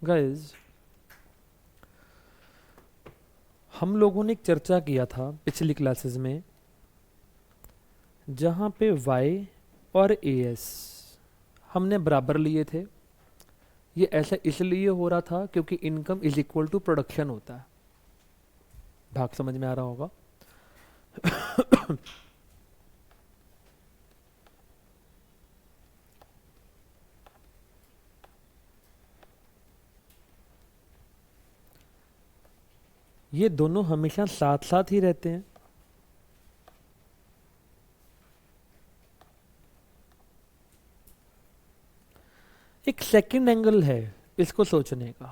Guys, हम लोगों ने एक चर्चा किया था पिछली क्लासेस में, जहाँ पे y और as हमने बराबर लिए थे। ये ऐसा इसलिए हो रहा था क्योंकि income is equal to production होता है। भाग समझ में आ रहा होगा। ये दोनों हमेशा साथ साथ ही रहते हैं। एक सेकंड एंगल है इसको सोचने का,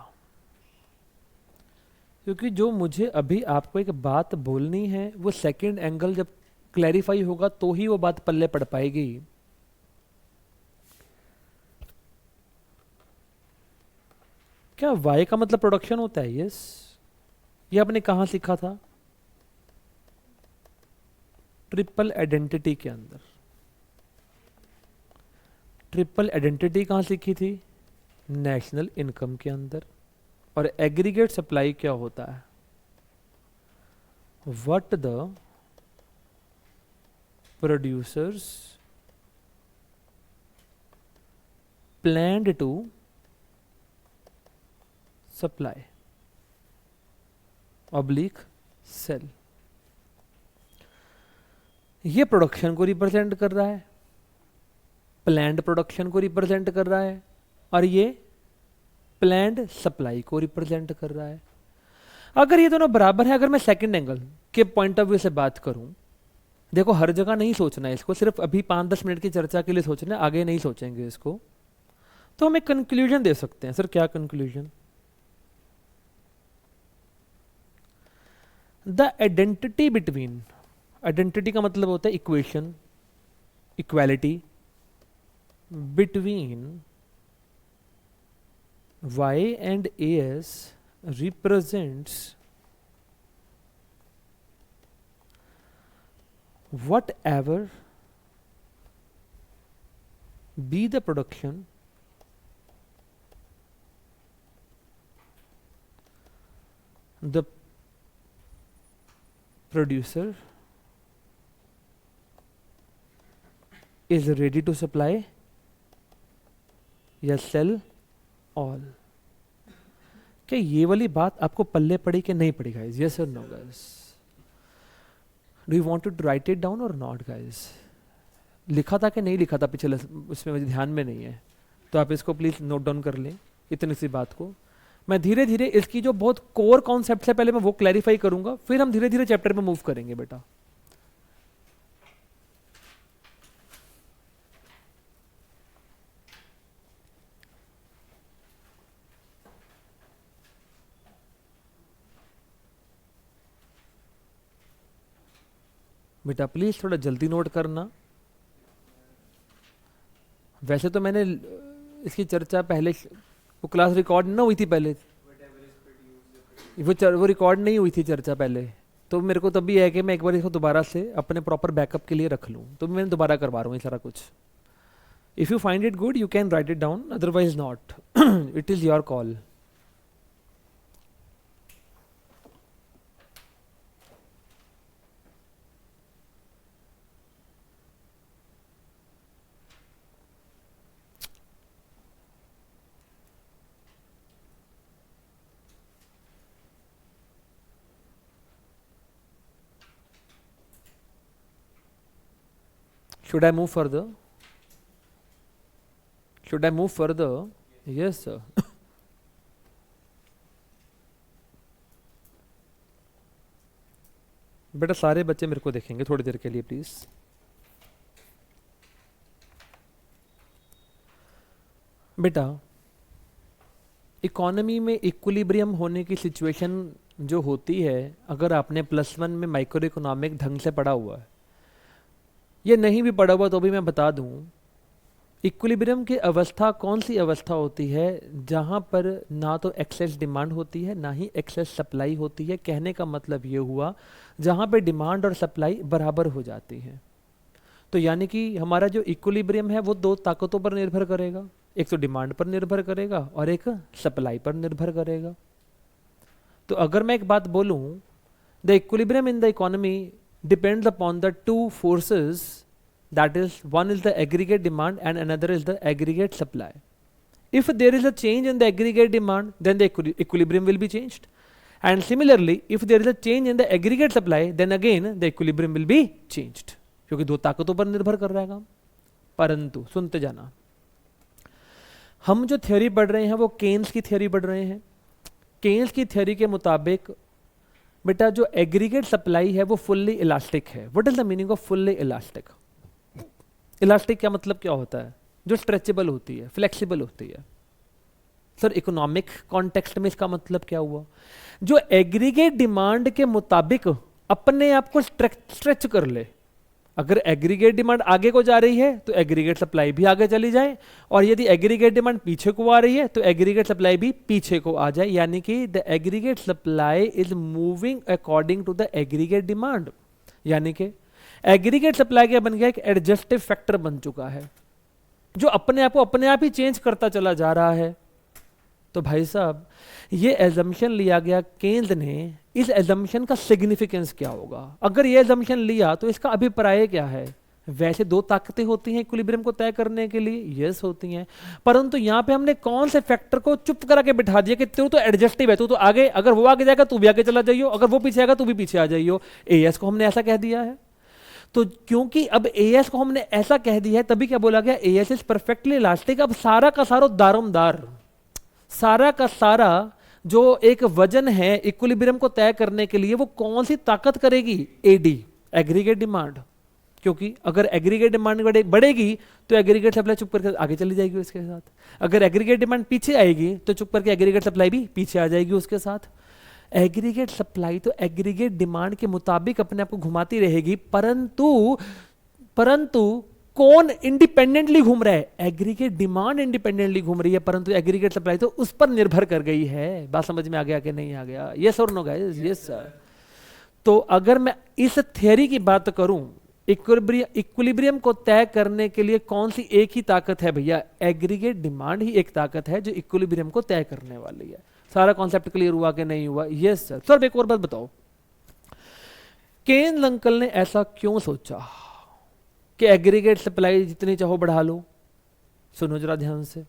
क्योंकि जो मुझे अभी आपको एक बात बोलनी है वो सेकंड एंगल जब क्लैरिफाई होगा तो ही वो बात पल्ले पड़ पाएगी। क्या वाई का मतलब प्रोडक्शन होता है? यस। ये आपने कहाँ सीखा था? ट्रिपल आइडेंटिटी के अंदर। ट्रिपल आइडेंटिटी कहाँ सीखी थी? नेशनल इनकम के अंदर। और एग्रीगेट सप्लाई क्या होता है? What the producers planned to supply oblique sale. ये प्रोडक्शन को रिप्रेजेंट कर रहा है, प्लैंड प्रोडक्शन को रिप्रेजेंट कर रहा है, और ये प्लैंड सप्लाई को रिप्रेजेंट कर रहा है। अगर ये दोनों बराबर है, अगर मैं सेकंड एंगल के पॉइंट ऑफ व्यू से बात करूं, देखो हर जगह नहीं सोचना है इसको, सिर्फ अभी 5-10 मिनट की चर्चा के लिए सोचना है, आगे नहीं सोचेंगे इसको। तो हम एक कंक्लूजन दे सकते हैं। सर क्या conclusion? The identity between, identity का मतलब होता है equation, equality between y and as represents whatever be the production the producer is ready to supply या sell all। क्या ये वाली बात आपको पल्ले पड़ी कि नहीं पड़ी गाइस? यस और no guys? Do you want to write it down और नॉट गाइस? लिखा था कि नहीं लिखा था पिछले उसमें, मुझे ध्यान में नहीं है, तो आप इसको प्लीज नोट डाउन कर लें इतनी सी बात को। मैं धीरे धीरे इसकी जो बहुत कोर कॉन्सेप्ट है पहले मैं वो क्लैरिफाई करूंगा, फिर हम धीरे धीरे चैप्टर में मूव करेंगे बेटा। बेटा प्लीज थोड़ा जल्दी नोट करना। वैसे तो मैंने इसकी चर्चा पहले, वो क्लास रिकॉर्ड ना हुई थी पहले, वो रिकॉर्ड नहीं हुई थी चर्चा पहले, तो मेरे को तभी है कि मैं एक बार इसको दोबारा से अपने प्रॉपर बैकअप के लिए रख लूँ, तो मैं दोबारा करवा रहा हूँ ये सारा कुछ। If you find it good you can write it down, otherwise not. It is your call. Should I move further? Should I move further? Yes, sir. बेटा सारे बच्चे मेरे को देखेंगे थोड़ी देर के लिए प्लीज। बेटा इकोनॉमी में इक्विलिब्रियम होने की सिचुएशन जो होती है, अगर आपने +1 में माइक्रो इकोनॉमिक ढंग से पढ़ा हुआ है, ये नहीं भी पढ़ा हुआ तो भी मैं बता दूं, इक्विलिब्रियम की अवस्था कौन सी अवस्था होती है जहां पर ना तो एक्सेस डिमांड होती है ना ही एक्सेस सप्लाई होती है। कहने का मतलब ये हुआ जहां पे डिमांड और सप्लाई बराबर हो जाती है। तो यानी कि हमारा जो इक्विलिब्रियम है वो दो ताकतों पर निर्भर करेगा। एक तो डिमांड पर निर्भर करेगा और एक सप्लाई पर निर्भर करेगा। तो अगर मैं एक बात बोलूं, the equilibrium in the economy depends upon the two forces, that is one is the aggregate demand and another is the aggregate supply. If there is a change in the aggregate demand, then the equilibrium will be changed. And similarly, if there is a change in the aggregate supply, then again the equilibrium will be changed. क्योंकि दो ताकतों पर निर्भर कर रहा है काम। परंतु सुनते जाना, हम जो थ्योरी पढ़ रहे हैं वो केन्स की थ्योरी पढ़ रहे हैं। केन्स की थ्योरी के मुताबिक बेटा जो एग्रीगेट सप्लाई है वो फुल्ली इलास्टिक है। What is the meaning off fully elastic? Elastic क्या मतलब क्या होता है? जो स्ट्रेचेबल होती है, फ्लेक्सिबल होती है। सर इकोनॉमिक कॉन्टेक्स्ट में इसका मतलब क्या हुआ? जो एग्रीगेट डिमांड के मुताबिक अपने आप को स्ट्रेच कर ले। अगर एग्रीगेट डिमांड आगे को जा रही है तो एग्रीगेट सप्लाई भी आगे चली जाए, और यदि एग्रीगेट डिमांड पीछे को आ रही है तो एग्रीगेट सप्लाई भी पीछे को आ जाए। यानी कि the aggregate supply is moving according to the aggregate demand. यानी कि एग्रीगेट सप्लाई क्या बन गया? एक एडजस्टिव फैक्टर बन चुका है जो अपने आप को अपने आप ही चेंज करता चला जा रहा है। तो भाई साहब ये एजम्पशन लिया गया केन्स ने, इस एजम्पशन का सिग्निफिकेंस क्या होगा? अगर ये एजम्पशन लिया तो इसका अभिप्राय क्या है? वैसे दो ताकतें होती हैं इक्विलिब्रियम को तय करने के लिए, यस होती हैं, परंतु यहां पे हमने कौन से फैक्टर को चुप करा के बिठा दिया कि तू तो एडजस्टिव है, तू तो आगे, अगर वो आगे जाएगा तू भी आगे चला जाइयो, अगर वो पीछे आएगा तू भी पीछे आ जाइयो। एएस को हमने ऐसा कह दिया है। तो क्योंकि अब एएस को हमने ऐसा कह दिया है तभी क्या बोला गया? As is perfectly elastic. अब सारा का सारा दारोमदार, सारा का सारा जो एक वजन है इक्विलिब्रियम को तय करने के लिए, वो कौन सी ताकत करेगी? AD, aggregate demand. क्योंकि अगर एग्रीगेट डिमांड बढ़ेगी तो एग्रीगेट सप्लाई चुप करके आगे चली जाएगी उसके साथ। अगर एग्रीगेट डिमांड पीछे आएगी तो चुप करके एग्रीगेट सप्लाई भी पीछे आ जाएगी उसके साथ। एग्रीगेट सप्लाई तो एग्रीगेट डिमांड के मुताबिक अपने आप को घुमाती रहेगी, परंतु कौन इंडिपेंडेंटली घूम रहा है? एग्रीगेट डिमांड इंडिपेंडेंटली घूम रही है, परंतु एग्रीगेट सप्लाई तो उस पर निर्भर कर गई है। बात समझ में आ गया कि नहीं आ गया? यस और नो गाइस? Yes sir. तो अगर मैं इस थ्योरी की बात करूं, इक्विलिब्रियम को तय करने के लिए कौन सी एक ही ताकत है भैया? एग्रीगेट डिमांड ही एक ताकत है जो इक्विलिब्रियम को तय करने वाली है। सारा कॉन्सेप्ट क्लियर हुआ कि नहीं हुआ? Yes sir. सर एक और बात बताओ, केन्स अंकल ने ऐसा क्यों सोचा कि एग्रीगेट सप्लाई जितनी चाहो बढ़ा लो? सुनो जरा ध्यान से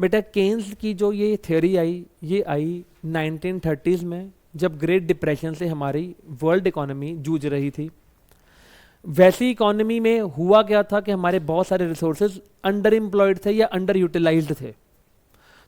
बेटा, केन्स की जो ये थ्योरी आई, ये आई 1930s में, जब ग्रेट डिप्रेशन से हमारी वर्ल्ड इकोनॉमी जूझ रही थी। वैसी इकोनॉमी में हुआ क्या था कि हमारे बहुत सारे रिसोर्सेज अंडर एम्प्लॉयड थे या अंडर यूटिलाइज्ड थे।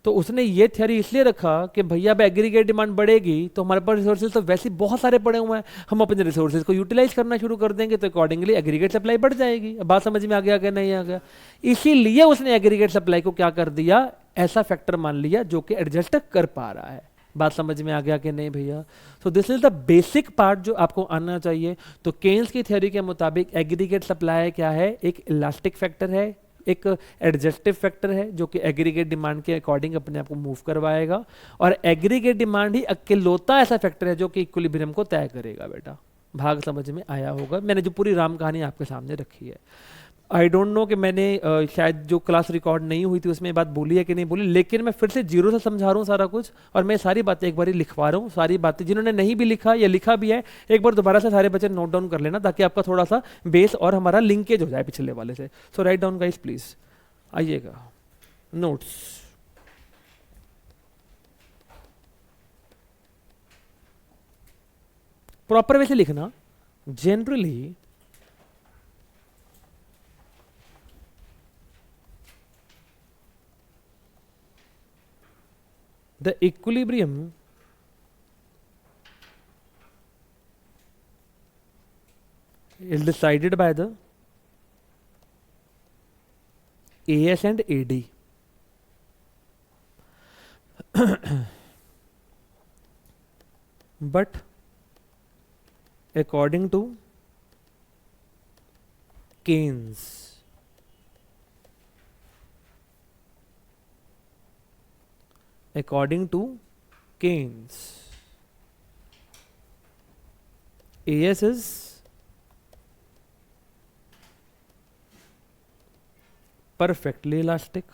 तो उसने ये थ्योरी इसलिए रखा कि भैया अब एग्रीगेट डिमांड बढ़ेगी तो हमारे पास रिसोर्सेज तो वैसे बहुत सारे पड़े हुए हैं, हम अपने रिसोर्सेज को यूटिलाइज करना शुरू कर देंगे तो अकॉर्डिंगली एग्रीगेट सप्लाई बढ़ जाएगी। अब बात समझ में आ गया कि नहीं आ गया? इसीलिए उसने एग्रीगेट सप्लाई को क्या कर दिया? ऐसा फैक्टर मान लिया जो कि एडजस्ट कर पा रहा है। बात समझ में आ गया कि नहीं भैया? So this is the basic part जो आपको आना चाहिए। तो केन्स की थ्योरी के मुताबिक एग्रीगेट सप्लाई क्या है? एक इलास्टिक फैक्टर है, एक एडजस्टिव फैक्टर है जो कि एग्रीगेट डिमांड के अकॉर्डिंग अपने आप को मूव करवाएगा, और एग्रीगेट डिमांड ही अकेलौता ऐसा फैक्टर है जो कि इक्विलिब्रियम को तय करेगा। बेटा भाग समझ में आया होगा? मैंने जो पूरी राम कहानी आपके सामने रखी है, आई डोंट नो कि मैंने शायद जो क्लास रिकॉर्ड नहीं हुई थी उसमें बात बोली है कि नहीं बोली, लेकिन मैं फिर से जीरो से समझा रहा हूँ सारा कुछ, और मैं सारी बातें एक बार लिखवा रहा हूँ। सारी बातें जिन्होंने नहीं भी लिखा या लिखा भी है, एक बार दोबारा से सारे बच्चे नोट डाउन कर लेना ताकि आपका थोड़ा सा बेस और हमारा लिंकेज हो जाए पिछले वाले से। सो राइट डाउन गाइस प्लीज, आइएगा नोट्स। प्रॉपर वे से लिखना। Generally the equilibrium is decided by the AS and AD. But according to Keynes, according to Keynes, AS is perfectly elastic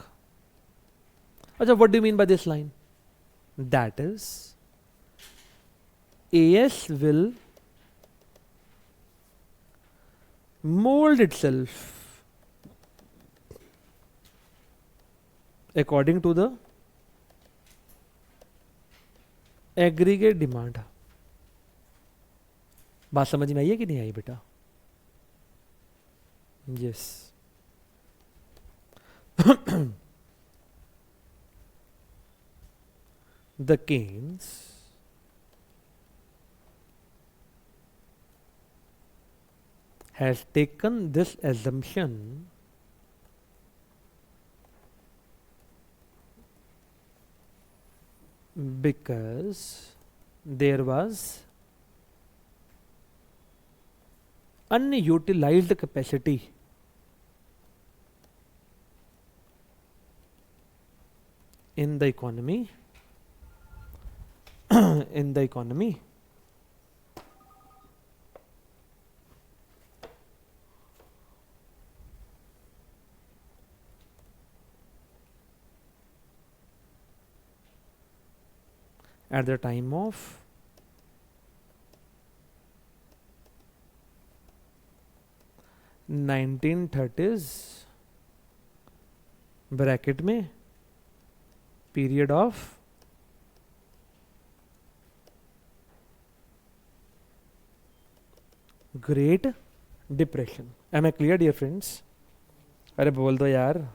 अच्छा, what do mean by this line? That is AS will mold itself according to the aggregate demand. बात समझ में आई है कि नहीं आई बेटा? Yes. The Keynes has taken this assumption because there was unutilized capacity in the economy in the economy at the time of nineteen thirties bracket में period of great depression. Am I clear dear friends? अरे बोल दो यार.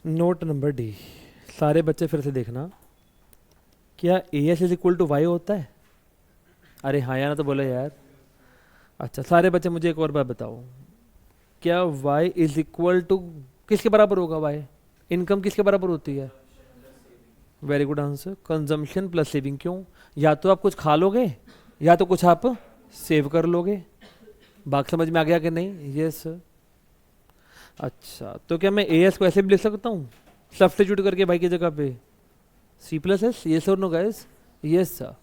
Note number D. सारे बच्चे फिर से देखना. क्या AS is equal to Y होता है? अरे हाँ या ना तो बोलो यार. अच्छा, सारे बच्चे मुझे एक और बात बताओ. क्या Y इज इक्वल टू किसके बराबर होगा? Y इनकम किसके बराबर होती है? Very good answer. Consumption plus saving. क्यों? या तो आप कुछ खा लोगे या तो कुछ आप सेव कर लोगे. बात समझ में आ गया कि नहीं? यस. अच्छा, तो क्या मैं AS को ऐसे भी लिख सकता हूँ सब्स्टिट्यूट करके भाई की जगह पे C+S? यस और नो गाइस? Yes sir.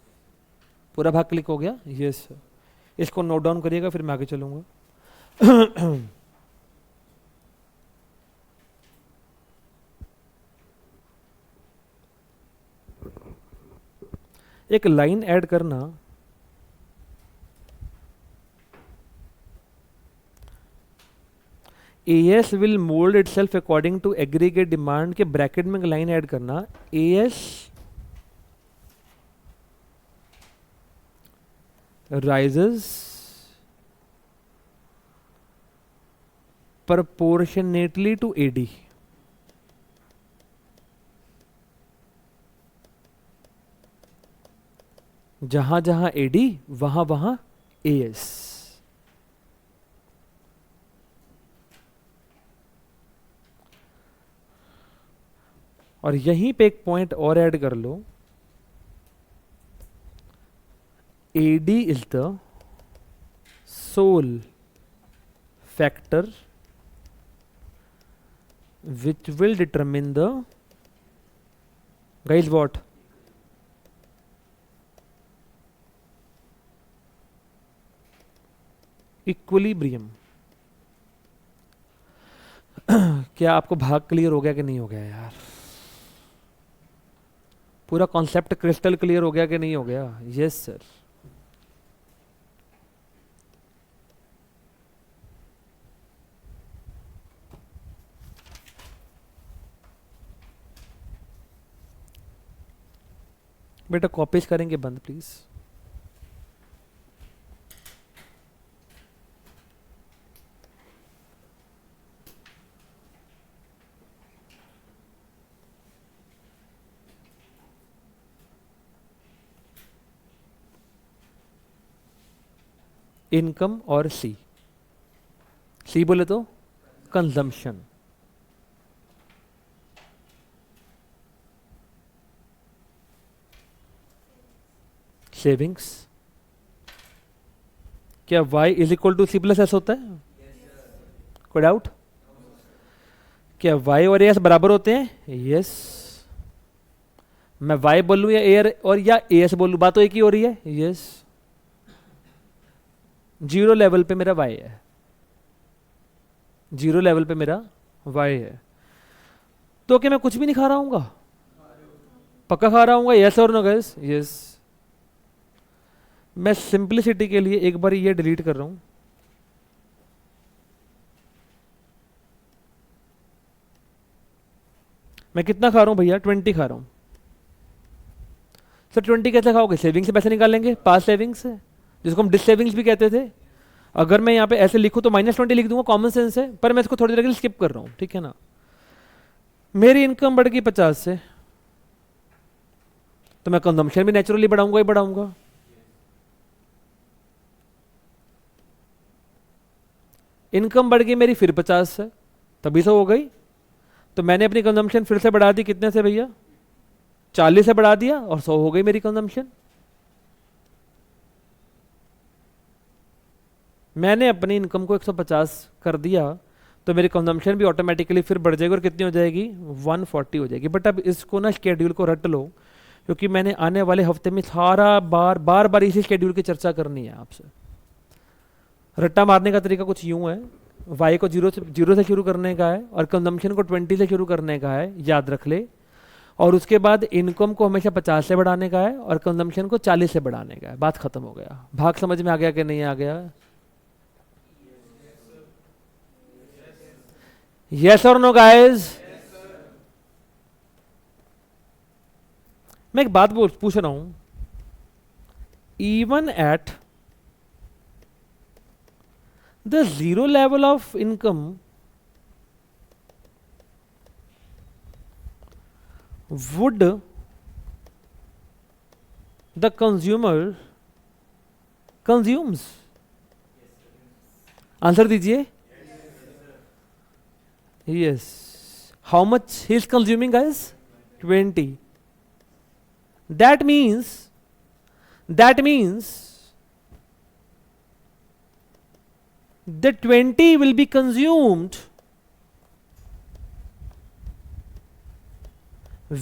पूरा भाग क्लिक हो गया? Yes sir. इसको नोट डाउन करिएगा, फिर मैं आगे चलूंगा. एक लाइन ऐड करना. AS will mold itself according to aggregate demand के ब्रैकेट में लाइन ऐड करना. AS rises proportionately to AD. जहां जहां AD वहां वहां AS. और यहीं पे एक पॉइंट और ऐड कर लो. AD is the sole factor which will determine the guys what? Equilibrium. क्या आपको भाग क्लियर हो गया कि नहीं हो गया यार? पूरा कॉन्सेप्ट क्रिस्टल क्लियर हो गया कि नहीं हो गया? Yes sir. बेटा कॉपीज करेंगे बंद प्लीज. इनकम और सी बोले तो कंजम्पशन. सेविंग्स क्या y is equal to C plus S होता है? कोई डाउट? क्या y और as बराबर होते हैं? यस। मैं y बोलूं या a और या as बोलूं, बात तो एक ही हो रही है। यस। जीरो लेवल पे मेरा y है, जीरो लेवल पे मेरा y है। तो क्या मैं कुछ भी नहीं खा रहा हूँ? पक्का खा रहा हूँ? यस और नो गाइस? यस। मैं सिंपलिसिटी के लिए एक बार ये डिलीट कर रहा हूं। मैं कितना खा रहा हूं भैया? 20 खा रहा हूं। सर 20 कैसे खाओगे? सेविंग से पैसे निकालेंगे, पास सेविंग्स से, जिसको हम डिस सेविंग्स भी कहते थे। अगर मैं यहाँ पे ऐसे लिखूं तो -20 लिख दूंगा, कॉमन सेंस है, पर मैं इसको थोड़ी देर के लिए स्किप कर रहा हूं, ठीक है ना। मेरी इनकम बढ़ गई 50 से, तो मैं कंजम्पशन भी नेचुरली बढ़ाऊंगा ही बढ़ाऊंगा। इनकम बढ़ गई मेरी फिर 50 से, तभी से हो गई। तो मैंने अपनी कंजम्पशन फिर से बढ़ा दी, कितने से भैया? 40 से बढ़ा दिया, और 100 हो गई मेरी कंजम्पशन। मैंने अपनी इनकम को 150 कर दिया, तो मेरी कंजम्पशन भी ऑटोमेटिकली फिर बढ़ जाएगी, और कितनी हो जाएगी? 140 हो जाएगी। बट अब इसको ना शेड्यूल को रट लो, क्योंकि मैंने आने वाले हफ्ते में सारा बार बार इसी शेड्यूल की चर्चा करनी है आपसे। रट्टा मारने का तरीका कुछ यूं है, वाई को जीरो से शुरू करने का है, और कंजम्पशन को 20 से शुरू करने का है, याद रख ले। और उसके बाद इनकम को हमेशा 50 से बढ़ाने का है, और कंजम्पशन को 40 से बढ़ाने का है। बात खत्म हो गया। भाग समझ में आ गया कि नहीं आ गया? यस और नो गाइस? मैं एक बात पूछ रहा हूं, even at the zero level of income, would the consumer consumes? Answer दीजिए। yes. How much he is consuming, guys? 20. that means the 20 will be consumed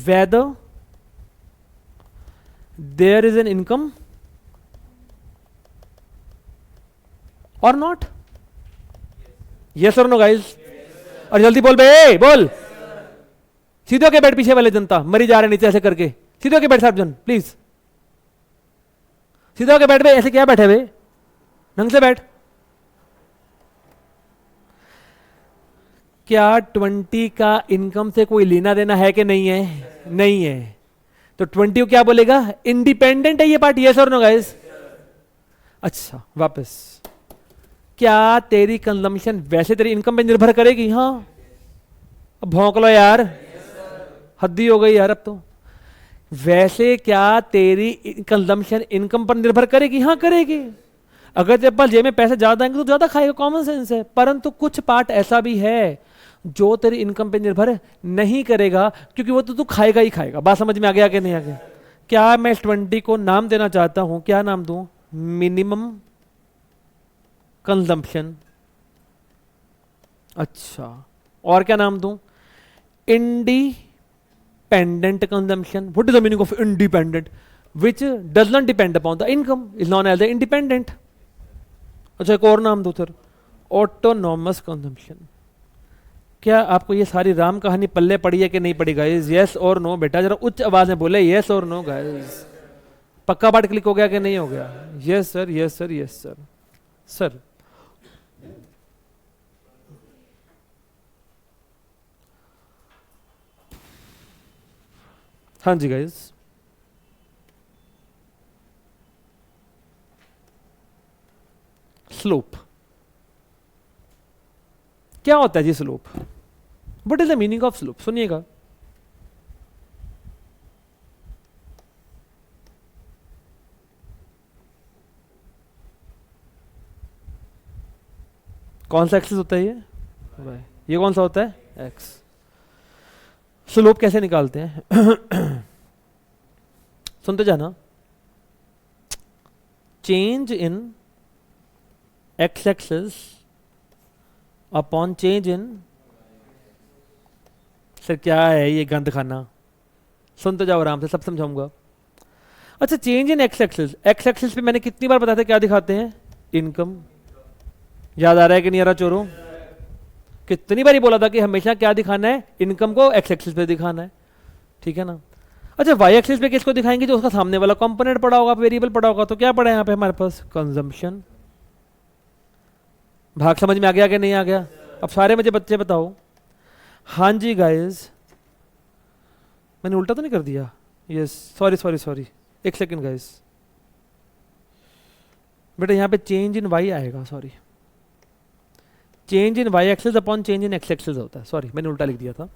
whether there is an income or not. yes or no guys? और जल्दी बोल बे, बोल। सीधे होके बैठ, पीछे वाले जनता मरी जा रहे नीचे ऐसे करके। सीधे होके बैठ साहब जन, प्लीज सीधे होके बैठ बे। ऐसे क्या बैठे बे? ढंग से बैठ। क्या 20 का इनकम से कोई लेना देना है कि नहीं है? नहीं है। तो 20 को क्या बोलेगा? इंडिपेंडेंट है ये पार्ट। यस और नो गाइस? अच्छा वापस, क्या तेरी कंजम्पशन वैसे तेरी इनकम पे निर्भर करेगी? हाँ। अब भौंक लो यार, हद्दी हो गई यार अब तो। वैसे क्या तेरी कंजम्पशन इनकम पर निर्भर करेगी? हाँ करेगी। अगर तेरे पास जेब में पैसे ज्यादा आएंगे तो ज्यादा खाएगा, कॉमन सेंस है। परंतु कुछ पार्ट ऐसा भी है जो तेरी इनकम पे निर्भर नहीं करेगा, क्योंकि वो तो तू खाएगा ही खाएगा। बात समझ में आ गया कि नहीं आ गया? क्या मैं इस 20 को नाम देना चाहता हूं, क्या नाम दूं? Minimum consumption. अच्छा, और क्या नाम दूं? Independent consumption. What is the meaning of independent? Which does not depend upon the income is known as the independent. अच्छा, एक और नाम दो सर, ऑटोनॉमस कंजम्पशन। क्या आपको ये सारी राम कहानी पल्ले पड़ी है कि नहीं पड़ी गाइस? यस और नो बेटा, जरा उच्च आवाज में बोले यस और नो गाइस। पक्का पार्ट क्लिक हो गया कि नहीं हो गया? Yes sir, yes sir, yes sir. Sir हाँ जी गाइस, स्लोप क्या होता है जी? Slope, what is the meaning of slope? सुनिएगा। कौन सा एक्सिस होता है ये? वाई। ये कौन सा होता है? एक्स। स्लोप कैसे निकालते हैं? सुनते जाना। Change in X axis upon change in, sir क्या है ये गंद खाना, सुन तो जाओ आराम से, सब समझाऊंगा। अच्छा, change in X axis, x axis पे मैंने कितनी बार बताया था क्या दिखाते हैं, इनकम। याद आ रहा है कि नहीं आ रहा चोरों? कितनी बार ही बोला था कि हमेशा क्या दिखाना है, इनकम को एक्स एक्सिस पे दिखाना है, ठीक है ना। अच्छा, वाई एक्सिस पे किसको दिखाएंगे, जो उसका सामने वाला कंपोनेंट पड़ा होगा, वेरिएबल पड़ा होगा। तो क्या पड़ा है यहाँ पे हमारे पास, कंजम्पशन। भाग समझ में आ गया कि नहीं आ गया? अब सारे मुझे बच्चे बताओ। हाँ जी गाइस, मैंने उल्टा तो नहीं कर दिया? यस, सॉरी सॉरी सॉरी, एक सेकेंड गाइस, बेटा यहाँ पे चेंज इन वाई आएगा, sorry, change in Y axis upon change in X axis होता है, सॉरी मैंने उल्टा लिख दिया था।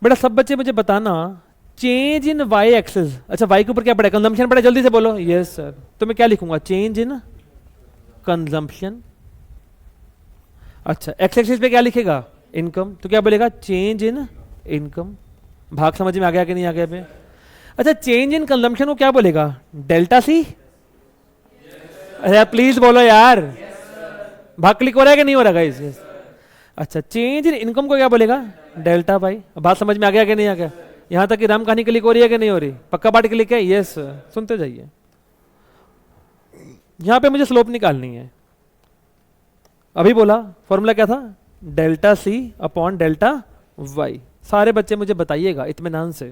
बेटा सब बच्चे मुझे बताना, चेंज इन वाई एक्सिस, अच्छा वाई के ऊपर क्या पड़ा, कंजम्पशन पड़ा, जल्दी से बोलो। यस सर, तो मैं क्या लिखूंगा, चेंज इन कंजम्पशन। अच्छा, एक्स एक्सिस पे क्या लिखेगा, इनकम, तो क्या बोलेगा, चेंज इन इनकम। भाग समझ में आ गया कि नहीं आ गया पे? अच्छा, चेंज इन कंजम्पशन को क्या बोलेगा, डेल्टा सी। अरे प्लीज बोलो यार, भाग क्लिक हो रहा है कि नहीं हो रहा गाइस? यस। अच्छा, चेंज इन इनकम को क्या बोलेगा, डेल्टा बाई। बात समझ में आ गया कि नहीं आ गया? यहां तक कि राम कहानी क्लिक हो रही है कि नहीं हो रही? पक्का पार्ट क्लिक है? यस, सुनते जाइए। यहां पे मुझे स्लोप निकालनी है। अभी बोला फॉर्मूला क्या था, delta C upon delta Y. सारे बच्चे मुझे बताइएगा इत्मीनान से,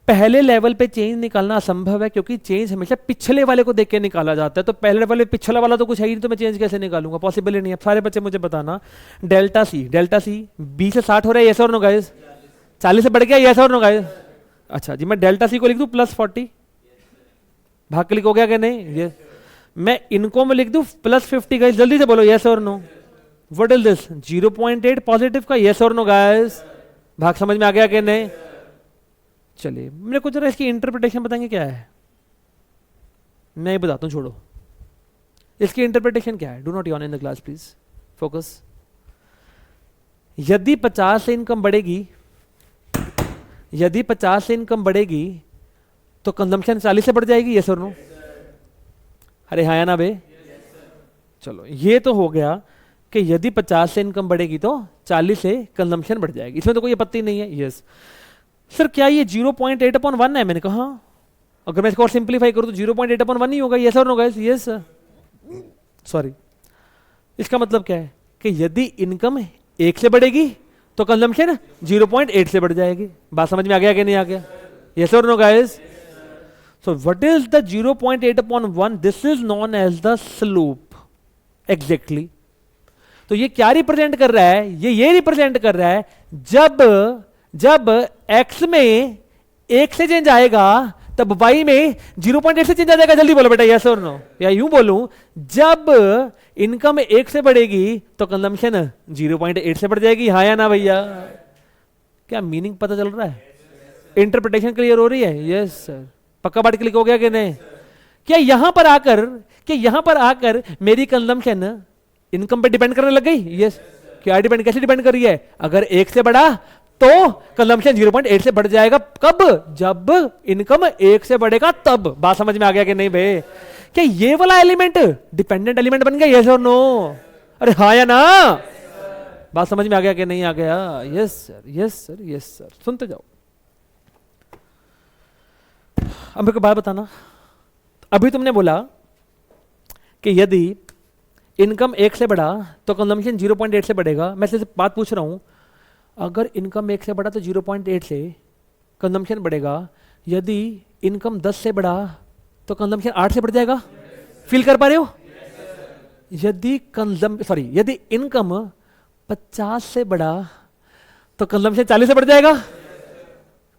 पहले लेवल पे चेंज निकालना असंभव है, क्योंकि चेंज हमेशा पिछले वाले को देख के निकाला जाता है। तो पहले लेवल पे पिछला वाला तो कुछ है ही नहीं, तो मैं चेंज कैसे निकालूंगा, पॉसिबल ही नहीं है। सारे बच्चे मुझे बताना, डेल्टा सी 20 से 60 हो रहा है, यस और नो गाइस? 40 से बढ़ गया, यस और नो गाइस? अच्छा जी, मैं डेल्टा सी को लिख दूं +40, भाग क्लिक हो गया कि नहीं? ये मैं इनको में लिख दूं +50 गाइस, जल्दी से बोलो यस और no. What is this, 0.8 positive का, यस और नो गाइस? भाग समझ में आ गया कि नहीं? चलिए मेरे को जरा इसकी इंटरप्रिटेशन बताएंगे क्या है? मैं ही बताता हूं, छोड़ो, इसकी इंटरप्रिटेशन क्या है। Do not Yon in the class please, focus. यदि 50 से इनकम बढ़ेगी, यदि 50 से इनकम बढ़ेगी तो कंजम्पशन 40 से बढ़ जाएगी, यस और नो? अरे हाँ या ना बे? चलो ये तो हो गया कि यदि 50 से इनकम बढ़ेगी तो 40 से कंजम्पशन बढ़ जाएगी, इसमें तो कोई आपत्ति नहीं है। यस सर, क्या ये 0.8/1 है? मैंने कहा हाँ। अगर मैं इसको और सिंप्लीफाई करूं तो 0.8/1 ही होगा, यस और नो गाइस? यस सॉरी, इसका मतलब क्या है कि यदि इनकम 1 से बढ़ेगी तो कंजम्पशन 0.8 से बढ़ जाएगी। बात समझ में आ गया कि नहीं आ गया? यस और no guys? So what is the 0.8/1? This is known as the slope. Exactly. तो ये क्या रिप्रेजेंट कर रहा है, ये रिप्रेजेंट कर रहा है जब x में 1 से चेंज आएगा तब y में 0.8 से चेंज आ जाएगा। जल्दी बोलो बेटा, यस और नो? या यूं बोलूं, जब इनकम 1 से बढ़ेगी तो कंजम्पशन 0.8 से बढ़ जाएगी। हाँ या ना भैया? क्या मीनिंग पता चल रहा है? इंटरप्रिटेशन क्लियर हो रही है? Yes sir. पक्का बात क्लिक हो गया कि नहीं? क्या यहां पर आकर मेरी कंजम्पशन इनकम पे डिपेंड करने लग गई? यस। क्या डिपेंड, कैसे डिपेंड कर रही है? अगर 1 से बढ़ा तो कंजम्पशन 0.8 से बढ़ जाएगा। कब? जब इनकम 1 से बढ़ेगा तब। बात समझ में आ गया कि नहीं भाई? क्या ये वाला एलिमेंट डिपेंडेंट एलिमेंट बन गया? यस और नो? अरे हाँ या ना? बात समझ में आ गया कि नहीं आ गया? Yes sir, yes sir, yes sir. सुनते जाओ। अब मेरे को बात बताना, अभी तुमने बोला कि यदि इनकम 1 से बढ़ा तो कंजम्पशन 0.8 से बढ़ेगा। मैं सिर्फ बात पूछ रहा हूं, अगर इनकम 1 से बढ़ा तो 0.8 से कंजम्पशन बढ़ेगा। यदि इनकम 10 से बढ़ा तो कंजम्पशन 8 से बढ़ जाएगा। फील कर पा रहे हो? यदि इनकम 50 से बढ़ा तो कंजम्पशन 40 से बढ़ जाएगा।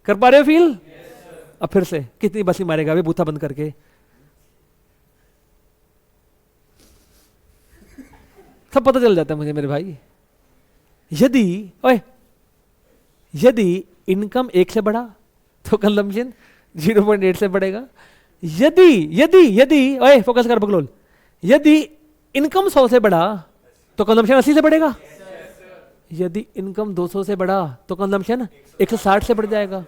कर पा रहे हो फील? अब फिर से कितनी बसी मारेगा अभी बूथा बंद करके? सब पता चल जाता है मुझे मेरे भाई। यदि इनकम 1 से बढ़ा तो कंजम्पशन 0.8 से बढ़ेगा। यदि फोकस कर बगलोल, यदि इनकम 100 से बढ़ा तो कंजम्पशन 80 से बढ़ेगा। यदि इनकम 200 से बढ़ा तो कंजम्पशन 160 से बढ़ जाएगा।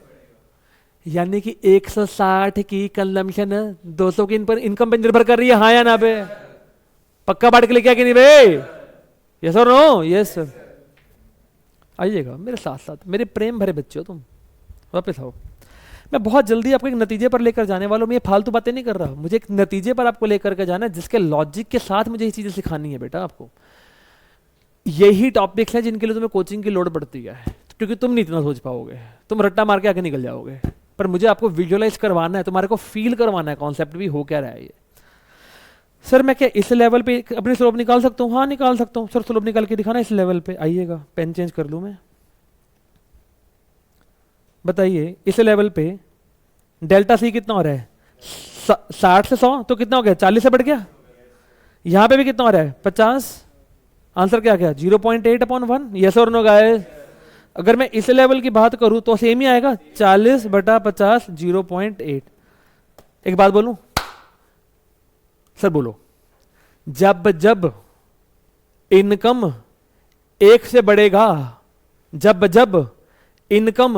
यानी कि 160 की कंजम्पशन 200 की इनकम पर निर्भर कर रही है। हाँ या ना बे? पक्का बांट के लेके आके नहीं बे? यस और नो? Yes sir. आइएगा मेरे साथ साथ, मेरे प्रेम भरे बच्चे हो तुम, वापस आओ। मैं बहुत जल्दी आपको एक नतीजे पर लेकर जाने वाला हूँ। मैं ये फालतू बातें नहीं कर रहा, मुझे एक नतीजे पर आपको लेकर के जाना है जिसके लॉजिक के साथ मुझे ये चीजें सिखानी है बेटा आपको। यही टॉपिक्स हैं जिनके लिए तुम्हें कोचिंग की लोड पड़ती है, क्योंकि तुम नहीं इतना सोच पाओगे, तुम रट्टा मार के आगे निकल जाओगे। पर मुझे आपको विजुअलाइज करवाना है, तुम्हारे को फील करवाना है कॉन्सेप्ट भी हो क्या रहा है ये। सर मैं क्या इस लेवल पे अपनी स्लोप निकाल सकता हूँ? हाँ निकाल सकता हूँ सर, स्लोप निकाल के दिखाना इस लेवल पे। आइएगा पेन चेंज कर लूँ मैं। बताइए इस लेवल पे डेल्टा सी कितना हो रहा है? 60 से 100 तो कितना हो गया? 40 से बढ़ गया। यहां पे भी कितना हो रहा है? 50। आंसर क्या गया? 0.8/1। यस और नो गाइस? अगर मैं इस लेवल की बात करूं तो सेम ही आएगा, 40/50 0.8। एक बात बोलूं सर, बोलो। जब जब इनकम 1 से बढ़ेगा, जब जब इनकम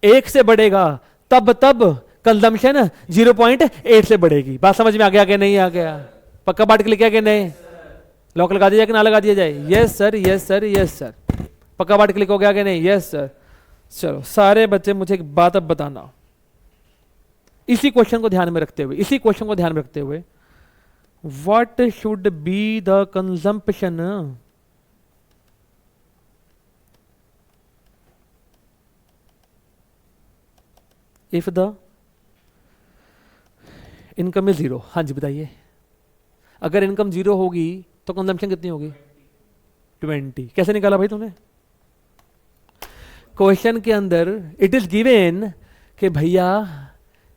1 से बढ़ेगा, तब तब कंजम्पशन 0.8 से बढ़ेगी। बात समझ में आ गया कि नहीं आ गया? पक्का बांट के लिखा कि नहीं? लॉक लगा दिया जाए कि ना लगा दिया जाए? Yes sir, yes sir, yes sir. पक्का बांट के लिखो गया कि नहीं? Yes sir. चलो सारे बच्चे मुझे एक बात अब बताना, इसी क्वेश्चन को ध्यान में रखते हुए, इसी क्वेश्चन को ध्यान में रखते हुए, what should be the consumption if the income is 0? हाँ जी बताइए। अगर इनकम 0 होगी तो कंजम्पशन कितनी होगी? 20। कैसे निकाला भाई तूने? क्वेश्चन के अंदर इट इज गिवन कि भैया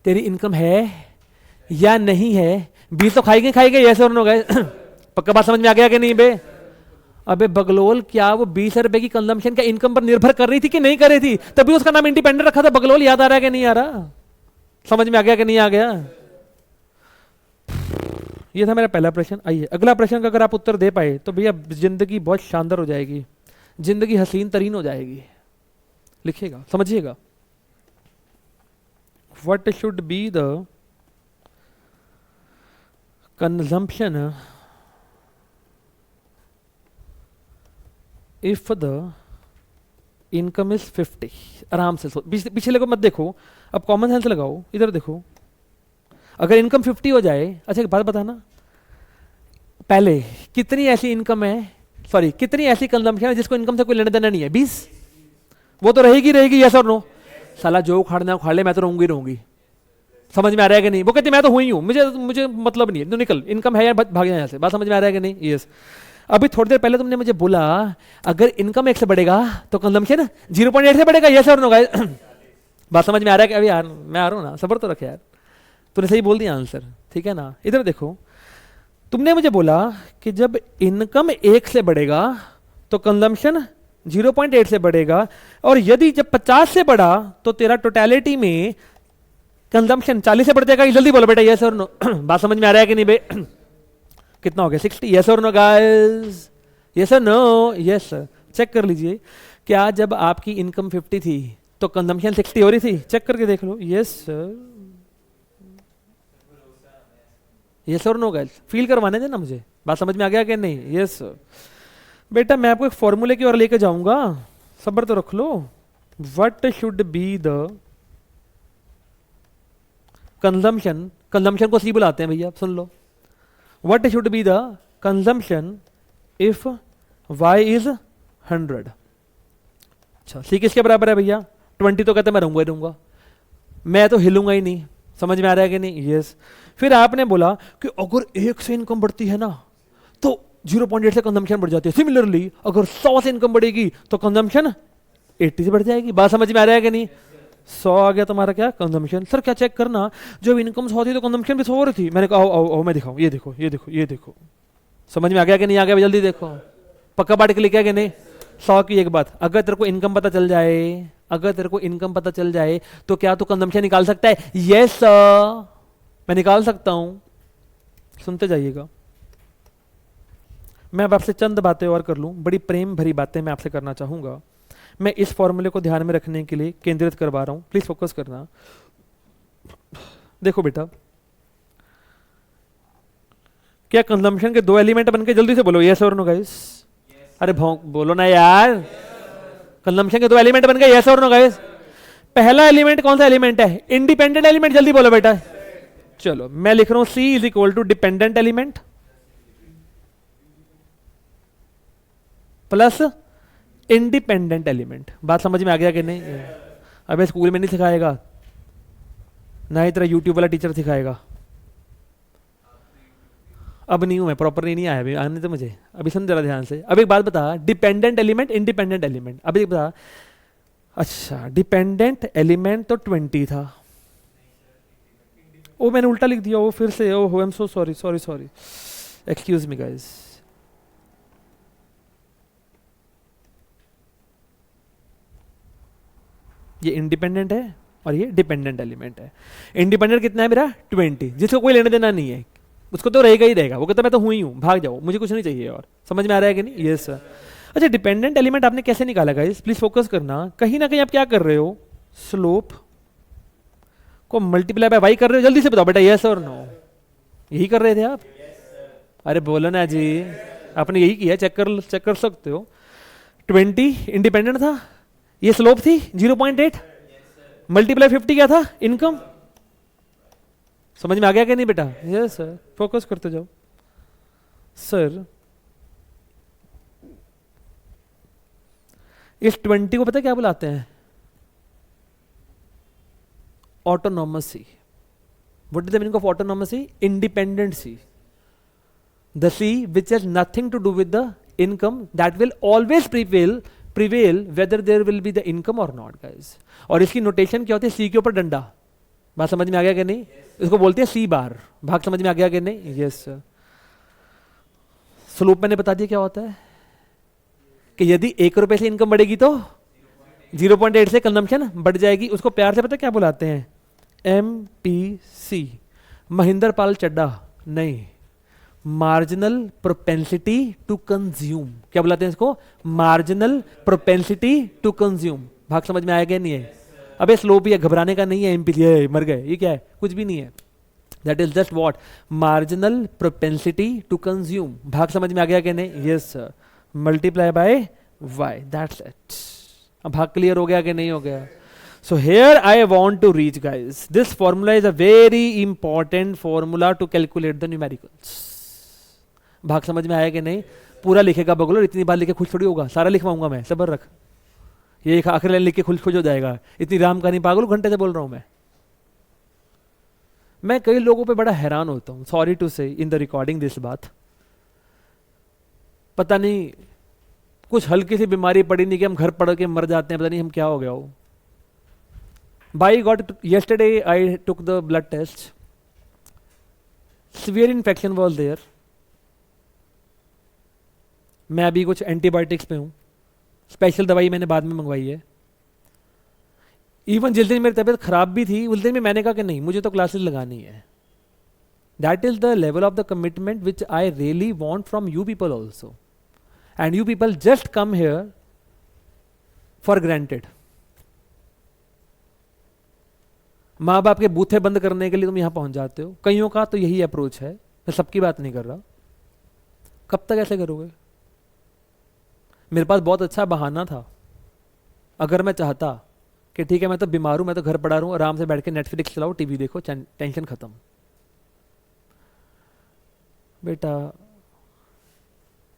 तेरी इनकम है या नहीं है, 20 तो खाएंगे खाएंगे, यस और नो गाइस? पक्का बात समझ में आ गया कि नहीं बे? अबे बगलोल, क्या वो 20 रुपए की कंजम्पशन का इनकम पर निर्भर कर रही थी कि नहीं कर रही थी? तभी उसका नाम इंडिपेंडेंट रखा था बगलोल। याद आ रहा है कि नहीं आ रहा? समझ में आ गया कि नहीं आ गया? ये था मेरा पहला प्रश्न। आइए अगला प्रश्न का अगर आप उत्तर दे पाए तो भैया जिंदगी बहुत शानदार हो जाएगी, जिंदगी हसीन तरीन हो जाएगी। लिखिएगा, समझिएगा। What should be the consumption if the income is 50? आराम से पिछले को मत देखो, अब कॉमन सेंस लगाओ, इधर देखो। अगर इनकम 50 हो जाए, अच्छा एक बात बताना, पहले कितनी ऐसी इनकम है, सॉरी कितनी ऐसी कंजम्पशन है जिसको इनकम से कोई लेना देना नहीं है? 20। वो तो रहेगी रहेगी, यस और नो? साला जो उखाड़ना उखाड़ ले, मैं तो रहूंगी रहूंगी। समझ में आ रहा है कि नहीं? वो कहती मैं तो हुई हूं, मुझे मुझे मतलब नहीं है, तो निकल, इनकम है यार, भाग जाए यहाँ से। बात समझ में आ रहा है कि नहीं? यस। अभी थोड़ी देर पहले तुमने मुझे बोला अगर इनकम 1 से बढ़ेगा तो कंजम्पशन 0.8 से बढ़ेगा, यस और नो गाइस? बात समझ में आ रहा है कि? अभी यार मैं आ रहा हूं ना, सब्र तो रखे यार। तूने सही बोल दिया आंसर, ठीक है ना? इधर देखो, तुमने मुझे बोला कि जब इनकम 1 से बढ़ेगा तो कंजम्पशन 0.8 से बढ़ेगा, और यदि जब 50 से बढ़ा तो तेरा टोटलिटी में कंजम्पशन 40 से बढ़ जाएगा। जल्दी बोलो बेटा, यस और नो? बात समझ में आ रहा है कि नहीं बे? कितना हो गया? 60। यस और नो गाइस? यस और नो? Yes sir. चेक कर लीजिए, क्या जब आपकी इनकम 50 थी तो कंजम्पशन 60 हो रही थी? चेक करके देख लो। Yes sir. यस और नो गाइस? फील करवाने देना मुझे। बात समझ में आ गया कि नहीं? यस बेटा, मैं आपको एक फॉर्मूले की ओर लेके जाऊंगा, सब्र तो रख लो। What should be the consumption, consumption को सी बुलाते हैं भैया, सुन लो। What should be the consumption if y is 100? अच्छा, सी किसके बराबर है भैया? 20 तो कहते मैं रहूंगा ही रहूंगा, मैं तो हिलूंगा ही नहीं। समझ में आ रहा है कि नहीं? यस। फिर आपने बोला कि अगर 1 से इनकम बढ़ती है ना तो 0.8 से कंजम्पशन बढ़ जाती है। सिमिलरली अगर 100 से इनकम बढ़ेगी तो कंजम्पशन 80 से बढ़ जाएगी। बात समझ में आ रहा है कि नहीं? 100 आ गया तुम्हारा क्या? कंजम्पशन। सर क्या चेक करना, जब इनकम 100 थी तो कंजम्पशन भी 100 हो रही थी? मैंने कहा आओ आओ आओ मैं दिखाऊं, ये देखो ये देखो ये देखो। समझ में आ गया कि नहीं आ गया? जल्दी देखो, पक्का बांट के लिखा कि नहीं? 100 की एक बात, अगर तेरे को इनकम पता चल जाए, अगर तेरे को इनकम पता चल जाए तो क्या तू कंजम्पशन निकाल सकता है? यस सर, मैं निकाल सकता हूं। सुनते जाइएगा, मैं अब आपसे चंद बातें और कर लूं, बड़ी प्रेम भरी बातें मैं आपसे करना चाहूंगा। मैं इस फॉर्मूले को ध्यान में रखने के लिए केंद्रित करवा रहा हूं, प्लीज फोकस करना। देखो बेटा, क्या कंजम्पशन के दो एलिमेंट बन के, जल्दी से बोलो यस और नो गाइस। अरे भौंक बोलो ना यार। कंजम्पशन के दो एलिमेंट बन गए, यस और नो गाइस। पहला एलिमेंट कौन सा एलिमेंट है? इंडिपेंडेंट एलिमेंट, जल्दी बोलो बेटा। चलो मैं लिख रहा हूं C is equal to dependent element plus independent element. बात समझ में आ गया कि नहीं? अबे स्कूल में नहीं सिखाएगा ना, ही तरह यूट्यूब वाला टीचर सिखाएगा। अब नहीं हूं मैं, प्रॉपर नहीं आया अभी, आने तो मुझे। अभी सुन जरा ध्यान से। अब एक बात बता, डिपेंडेंट एलिमेंट इंडिपेंडेंट एलिमेंट, अभी बता। अच्छा डिपेंडेंट एलिमेंट तो 20 था, ओ मैंने उल्टा लिख दिया, वो फिर से, oh I am so sorry sorry sorry, excuse me guys. ये इंडिपेंडेंट है और ये डिपेंडेंट एलिमेंट है। इंडिपेंडेंट कितना है मेरा? 20, जिसको कोई लेने देना नहीं है, उसको तो रहेगा ही रहेगा। वो कहता मैं तो हुई हूँ, भाग जाओ, मुझे कुछ नहीं चाहिए। और समझ में आ रहा है कि नहीं? Yes sir. अच्छा डिपेंडेंट एलिमेंट आपने कैसे निकाला गाइस? प्लीज फोकस करना। कहीं ना कहीं आप क्या कर रहे हो? स्लोप को मल्टीप्लाई बाय वाई कर रहे हो। जल्दी से बताओ बेटा, यस और नो? यही कर रहे थे आप? अरे बोलो ना जी, आपने यही किया, चेक कर सकते हो। 20 इंडिपेंडेंट था, ये स्लोप थी 0.8, मल्टीप्लाई 50 क्या था? इनकम। समझ में आ गया कि नहीं बेटा? यस सर, फोकस करते जाओ सर। इस 20 को पता है क्या बुलाते हैं? Autonomous C. What is the meaning of autonomous C? Independent C. The C which has nothing to do with the income, that will always prevail whether there will be the income और not guys. और इसकी notation क्या होती है? सी के ऊपर डंडा। बात समझ में आ गया कि नहीं? इसको बोलते हैं सी बार। भाग समझ में आ गया कि नहीं? Yes sir. स्लोप मैंने बता दिया क्या होता है, कि यदि 1 रुपए से इनकम बढ़ेगी तो 0.8 से कंजम्पशन बढ़ जाएगी। उसको प्यार से पता क्या बुलाते हैं? MPC, महेंद्र पाल चड्डा नहीं, मार्जिनल प्रोपेंसिटी टू कंज्यूम। क्या बुलाते हैं इसको? Marginal propensity to consume. भाग समझ में आया नहीं है? अबे स्लोप ही है, घबराने का नहीं है। MPC मर गए, ये क्या है? कुछ भी नहीं है। That is just what? Marginal propensity to consume. भाग समझ में आ गया कि नहीं? Yes sir. Multiply by Y, that's it. अब भाग क्लियर हो गया कि नहीं हो गया? So here I want to reach guys, this formula is a very important formula to calculate the numericals. भाग समझ में आया कि नहीं? पूरा लिखेगा बगलोर, इतनी बार लिखे खुश थोड़ी होगा, सारा लिखवाऊंगा मैं, सबर रख। ये एक आखिरी लाइन लिख के खुश हो जाएगा। इतनी राम कहानी पागल घंटे से बोल रहा हूं मैं कई लोगों पे बड़ा हैरान होता हूं, सॉरी टू से इन द रिकॉर्डिंग दिस बात। पता नहीं कुछ हल्की सी बीमारी पड़ी नहीं कि हम घर पड़ के मर जाते हैं, पता नहीं हम क्या हो गया हो। By got yesterday I took the blood test, severe infection was there. मैं अभी कुछ एंटीबायोटिक्स पे हूं, स्पेशल दवाई मैंने बाद में मंगवाई है। इवन जिस दिन मेरी तबीयत खराब भी थी, उस दिन भी मैंने कहा कि नहीं मुझे तो क्लासेस लगानी है। That is the level of the commitment which I really want from you people also, and you people just come here for granted. माँ बाप के बूथे बंद करने के लिए तुम यहां पहुंच जाते हो। कईयों का तो यही अप्रोच है, मैं सबकी बात नहीं कर रहा। कब तक ऐसे करोगे? मेरे पास बहुत अच्छा बहाना था। अगर मैं चाहता कि ठीक है मैं तो बीमार हूं, मैं तो घर पड़ा रहूं, आराम से बैठ के नेटफ्लिक्स चलाओ, टीवी देखो, टेंशन खत्म। बेटा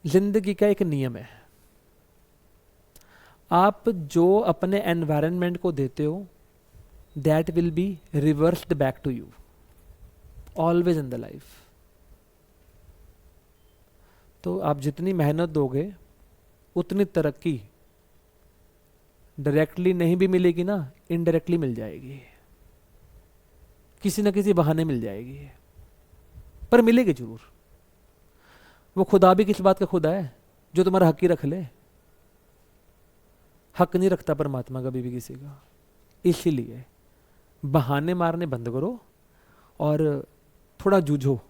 जिंदगी का एक नियम है, आप जो अपने एनवायरनमेंट को देते हो that will be reversed back to you always in the life. तो आप जितनी मेहनत दोगे उतनी तरक्की डायरेक्टली नहीं भी मिलेगी ना, इनडायरेक्टली मिल जाएगी, किसी ना किसी बहाने मिल जाएगी, पर मिलेगी जरूर। वो खुदा भी किस बात का खुदा है? जो तुम्हारा हक ही रख ले। हक नहीं रखता परमात्मा कभी भी किसी का। इसीलिए बहाने मारने बंद करो और थोड़ा जूझो,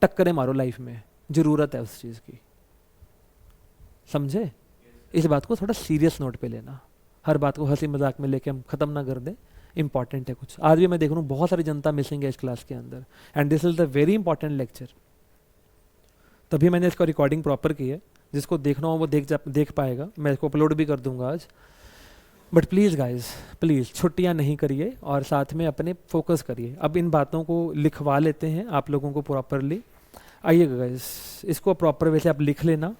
टक्करें मारो लाइफ में, जरूरत है उस चीज की। समझे? इस बात को थोड़ा सीरियस नोट पे लेना, हर बात को हंसी मजाक में लेके हम खत्म ना कर दें। इंपॉर्टेंट है कुछ। आज भी मैं देख रहा हूँ बहुत सारी जनता मिसिंग है इस क्लास के अंदर, and this is the very important lecture. तभी मैंने इसका रिकॉर्डिंग प्रॉपर की है, जिसको देखना हो वो देख पाएगा, मैं इसको अपलोड भी कर दूंगा आज। बट प्लीज़ गाइज, प्लीज़ छुट्टियां नहीं करिए और साथ में अपने फोकस करिए। अब इन बातों को लिखवा लेते हैं आप लोगों को प्रॉपरली। आइएगा गाइज, इसको प्रॉपर वे से आप लिख लेना।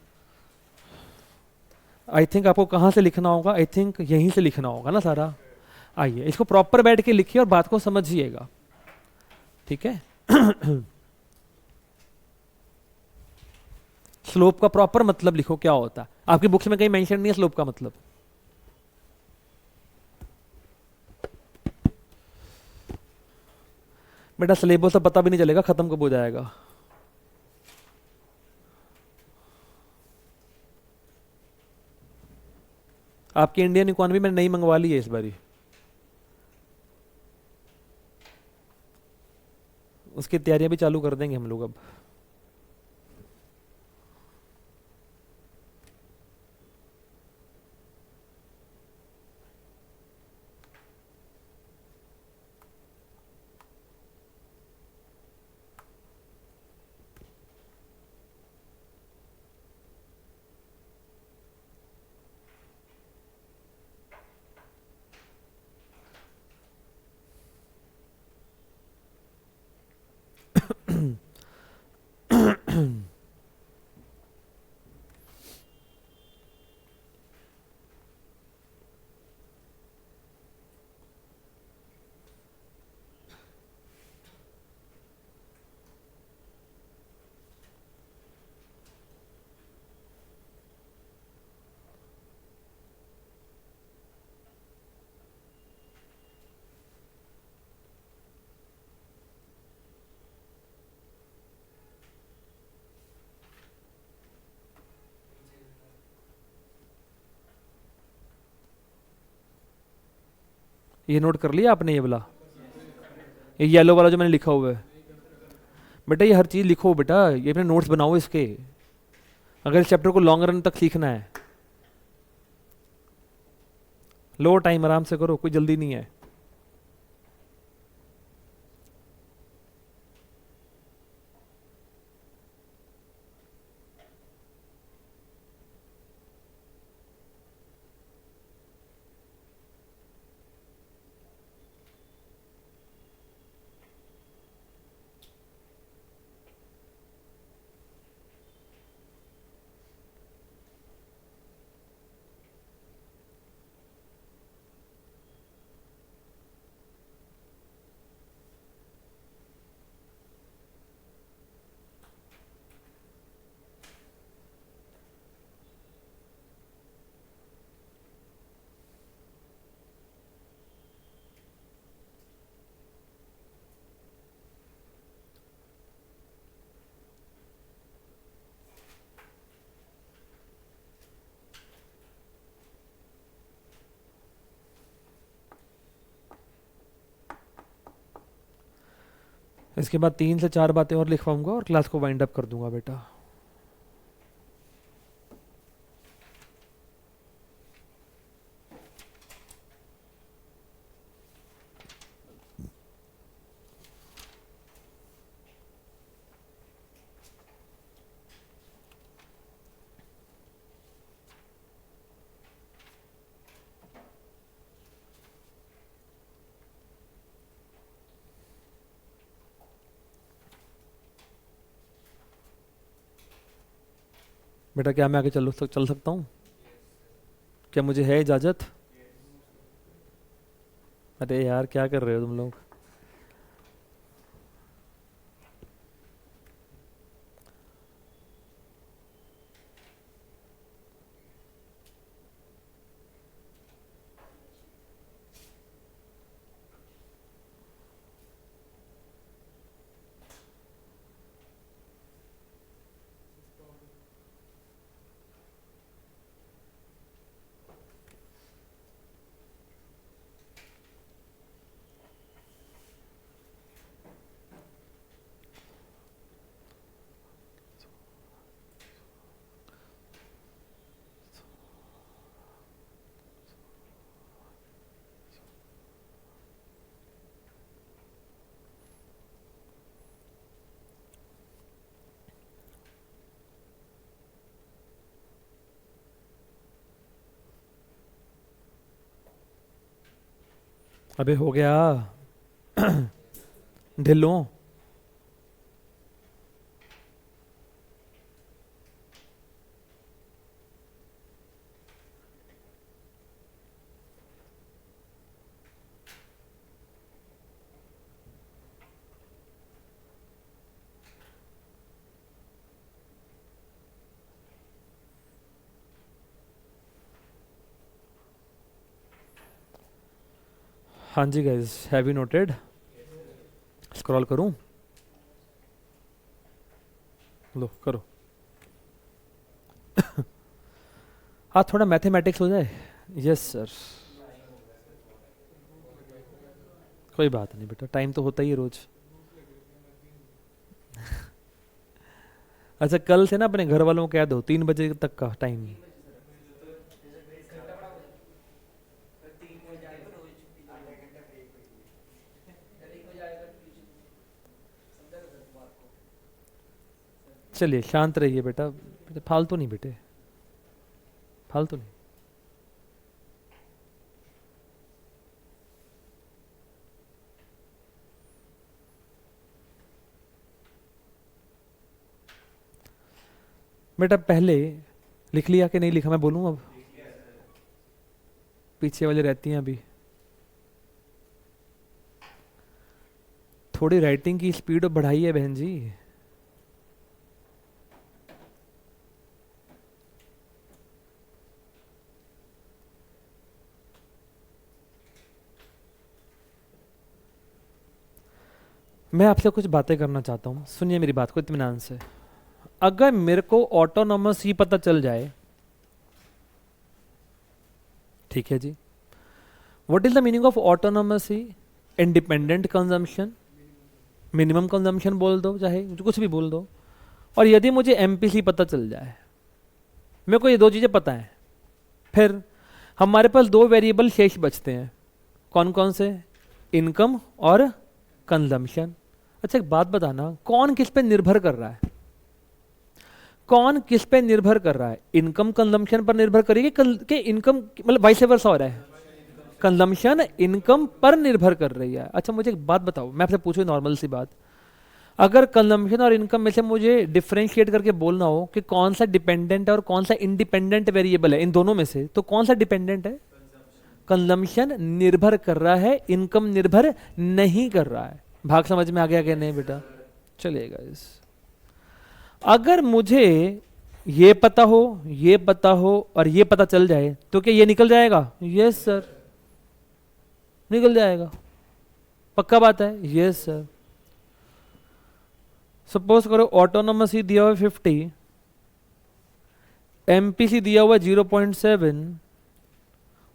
आई थिंक आपको कहाँ से लिखना होगा, आई थिंक यहीं से लिखना होगा ना सारा। आइए इसको प्रॉपर बैठ के लिखिए और बात को समझिएगा, ठीक है। स्लोप का प्रॉपर मतलब लिखो क्या होता है। आपकी बुक्स में कहीं मेंशन नहीं है स्लोप का मतलब। बेटा सिलेबस तो पता भी नहीं चलेगा खत्म कब हो जाएगा। आपकी इंडियन इकोनॉमी मैंने नई मंगवा ली है इस बारी, उसकी तैयारियां भी चालू कर देंगे हम लोग अब। ये नोट कर लिया आपने, ये वाला, ये येलो वाला जो मैंने लिखा हुआ है। बेटा ये हर चीज़ लिखो बेटा, ये अपने नोट्स बनाओ इसके, अगर इस चैप्टर को लॉन्ग रन तक सीखना है। लो टाइम, आराम से करो, कोई जल्दी नहीं है। इसके बाद 3 से 4 बातें और लिखवाऊंगा और क्लास को वाइंड अप कर दूंगा बेटा। बेटा क्या मैं आगे चल सकता हूँ? क्या मुझे है इजाज़त? अरे यार क्या कर रहे हो तुम लोग? अबे हो गया। ढिलो। हाँ जी guys, have you noted? Scroll करूं? लो करो। हाँ, थोड़ा मैथमेटिक्स हो जाए। Yes sir. कोई बात नहीं बेटा, टाइम तो होता ही है रोज। अच्छा, कल से ना अपने घर वालों को कह दो 3 बजे तक का टाइम। चलिए शांत रहिए बेटा, फालतू नहीं बेटे, फालतू नहीं। बेटा पहले लिख लिया कि नहीं लिखा? मैं बोलूँ अब? पीछे वाले रहती हैं अभी। थोड़ी राइटिंग की स्पीड बढ़ाई है बहन जी। मैं आपसे कुछ बातें करना चाहता हूँ, सुनिए मेरी बात को इत्मीनान से। अगर मेरे को ऑटोनॉमस ही पता चल जाए, ठीक है जी, what is the meaning of autonomous ही? इंडिपेंडेंट कंजम्पशन, मिनिमम कंजम्पशन बोल दो, चाहे कुछ भी बोल दो। और यदि मुझे एमपीसी पता चल जाए, मेरे को ये दो चीज़ें पता है, फिर हमारे पास दो वेरिएबल शेष बचते हैं। कौन कौन से? इनकम और कंजम्पशन। अच्छा एक बात बताना, कौन किस पे निर्भर कर रहा है? कौन किस पे निर्भर कर रहा है? इनकम कंजम्पशन पर निर्भर करेगी कि इनकम, मतलब वाइस वर्सा हो रहा है, कंजम्पशन इनकम पर निर्भर कर रही है। अच्छा मुझे एक बात बताओ, मैं आपसे पूछूं नॉर्मल सी बात, अगर कंजम्पशन और इनकम में से मुझे डिफरेंशिएट करके बोलना हो कि कौन सा डिपेंडेंट है और कौन सा इंडिपेंडेंट वेरिएबल है इन दोनों में से, तो कौन सा डिपेंडेंट है? कंजम्पशन निर्भर कर रहा है, इनकम निर्भर नहीं कर रहा है। भाग समझ में आ गया कि नहीं बेटा? चलिएगा इस, अगर मुझे ये पता हो, ये पता हो और ये पता चल जाए, तो क्या ये निकल जाएगा? यस सर, निकल जाएगा। पक्का बात है? Yes sir. सपोज करो ऑटोनोमस ही दिया हुआ 50, एमपीसी दिया हुआ 0.7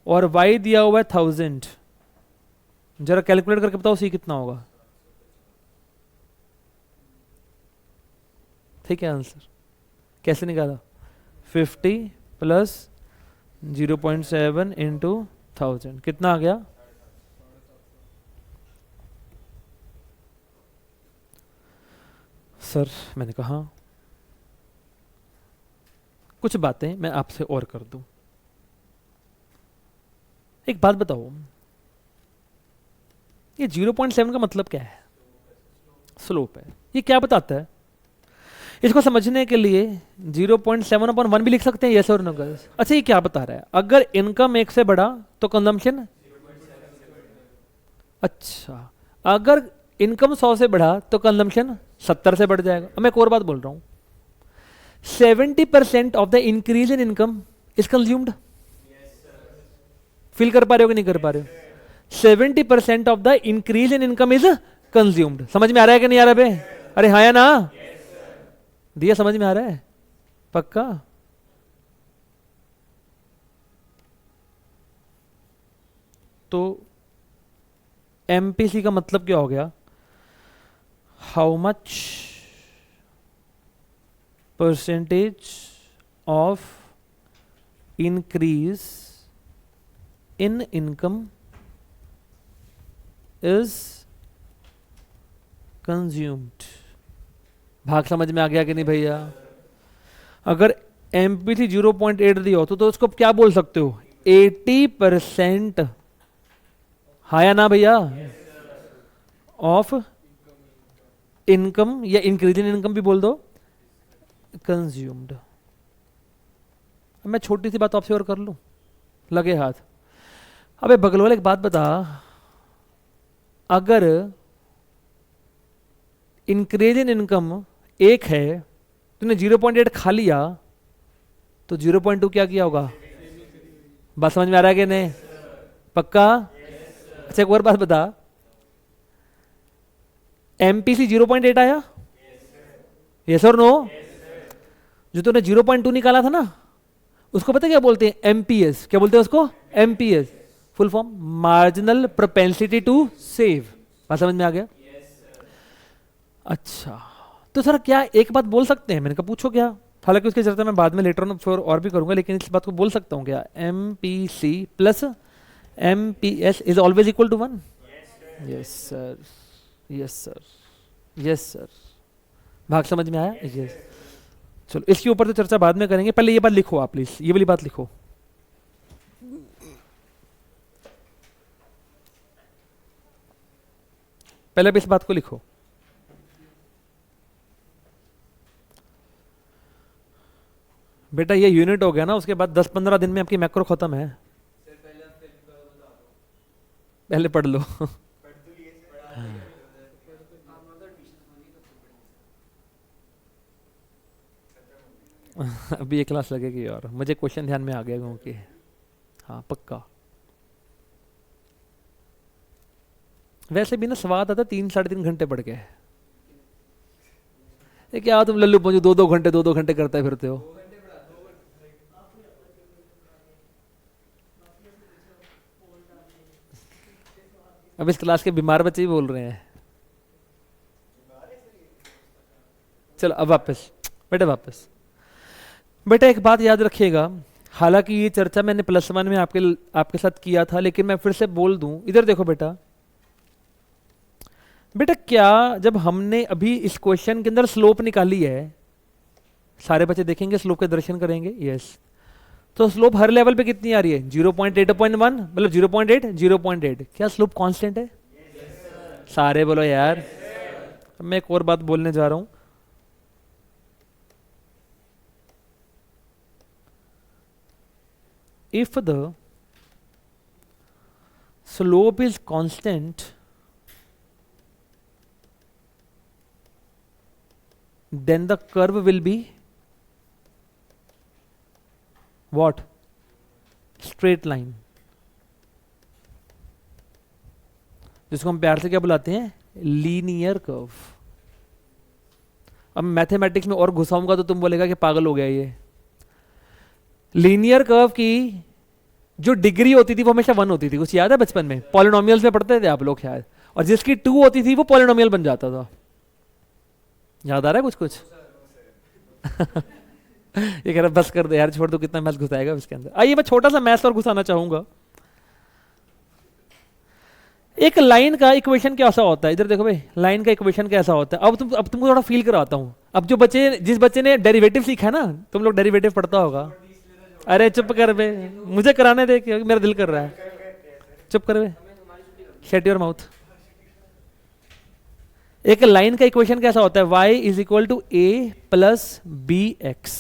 और वाई दिया हुआ है 1000। जरा कैलकुलेट करके बताओ सी कितना होगा? ठीक है आंसर। कैसे निकाला? 50 प्लस 0.7 इंटू 1000 कितना आ गया? सर मैंने कहा कुछ बातें मैं आपसे और कर दूं। एक बात बताओ, ये 0.7 का मतलब क्या है? स्लोप है। ये क्या बताता है? इसको समझने के लिए 0.7/1 भी लिख सकते हैं, यस और नो गाइस। अच्छा ये क्या बता रहा है? अगर इनकम 1 से बढ़ा तो कंजम्पशन, अच्छा अगर इनकम 100 से बढ़ा तो कंजम्पशन 70 से बढ़ जाएगा। अब मैं एक और बात बोल रहा हूं, 70% of the increase in income is consumed. Feel कर पा रहे हो कि नहीं कर पा रहे हो? 70% of the increase in income is consumed. समझ में आ रहा है कि नहीं आ रहा बे? अरे हाँ या ना? दिया समझ में आ रहा है? पक्का? तो एमपीसी का मतलब क्या हो गया? How much percentage of increase in income is consumed. भाग समझ में आ गया कि नहीं भैया? अगर एमपीसी 0.8 दिया हो तो उसको क्या बोल सकते हो? 80% हाँ या ना भैया? ऑफ इनकम या इंक्रीज इन इनकम भी बोल दो, कंज्यूम्ड। मैं छोटी सी बात आपसे और कर लूं, लगे हाथ। अबे बगल वाले एक बात बता, अगर इंक्रीज इन इनकम 1 है, तूने 0.8 खा लिया, तो 0.2 क्या किया होगा? बात समझ में आ रहा है कि नहीं? पक्का? अच्छा एक और बात बता, एमपीसी 0.8 आया? यस और नो? जो तूने 0.2 निकाला था ना, उसको पता क्या बोलते हैं? एमपीएस। क्या बोलते हैं उसको? MPS. Full form marginal propensity to save. बात समझ में आ गया? अच्छा, तो सर क्या एक बात बोल सकते हैं? मैंने कहा पूछो क्या। हालांकि उसकी चर्चा मैं बाद में लेटर ऑन फिर और भी करूंगा, लेकिन इस बात को बोल सकता हूं क्या? MPC plus MPS is always equal to 1? Yes sir, yes sir, yes sir. भाग समझ में आया? यस। चलो इसके ऊपर तो चर्चा बाद में करेंगे, पहले ये बात लिखो आप प्लीज, ये वाली बात लिखो। पहले भी इस बात को लिखो। बेटा ये यूनिट हो गया ना, उसके बाद 10-15 दिन में आपकी मैक्रो खत्म है। पहले पढ़ लो। अभी एक क्लास लगेगी और मुझे क्वेश्चन ध्यान में आ गया क्योंकि हाँ पक्का। वैसे भी ना स्वाद आता 3-3.5 घंटे पढ़ के। ये क्या तुम लल्लू पंजू 2-2 घंटे करते फिरते हो? अब इस क्लास के बीमार बच्चे ही बोल रहे हैं। चलो अब वापस वापस। बेटा एक बात याद रखिएगा, हालांकि ये चर्चा मैंने +1 में आपके साथ किया था, लेकिन मैं फिर से बोल दूं। इधर देखो बेटा, क्या जब हमने अभी इस क्वेश्चन के अंदर स्लोप निकाली है, सारे बच्चे देखेंगे स्लोप के दर्शन करेंगे, यस। तो स्लोप हर लेवल पे कितनी आ रही है? 0.8.1, मतलब 0.8 क्या स्लोप कांस्टेंट है? सारे बोलो यार। अब मैं एक और बात बोलने जा रहा हूं, if the slope is constant, then the curve will be what? Straight line, जिसको हम प्यार से क्या बुलाते हैं? Linear curve. अब मैथमेटिक्स में और घुसाऊंगा तो तुम बोलेगा कि पागल हो गया ये। लीनियर कर्व की जो डिग्री होती थी वो हमेशा 1 होती थी, कुछ याद है बचपन में? पॉलिनोमियल्स में पढ़ते थे आप लोग शायद। और जिसकी 2 होती थी वो पॉलिनोमियल बन जाता था। याद आ रहा है कुछ कुछ? ये कह रहा बस कर दे यार, छोड़ दो, कितना मैथ घुसाएगा इसके अंदर। आइए मैं छोटा सा मैथ और घुसाना चाहूंगा। एक लाइन का इक्वेशन कैसा होता है? इधर देखो भाई, लाइन का इक्वेशन कैसा होता है? अब तुमको थोड़ा फील कराता हूं। अब जिस बच्चे ने डेरिवेटिव सीखा है ना, तुम लोग डेरिवेटिव पढ़ता होगा। अरे चुप कर बे, मुझे कराने दे, क्योंकि मेरा दिल कर रहा है। चुप कर बे, शट योर माउथ। एक लाइन का इक्वेशन कैसा होता है? y = a + bx।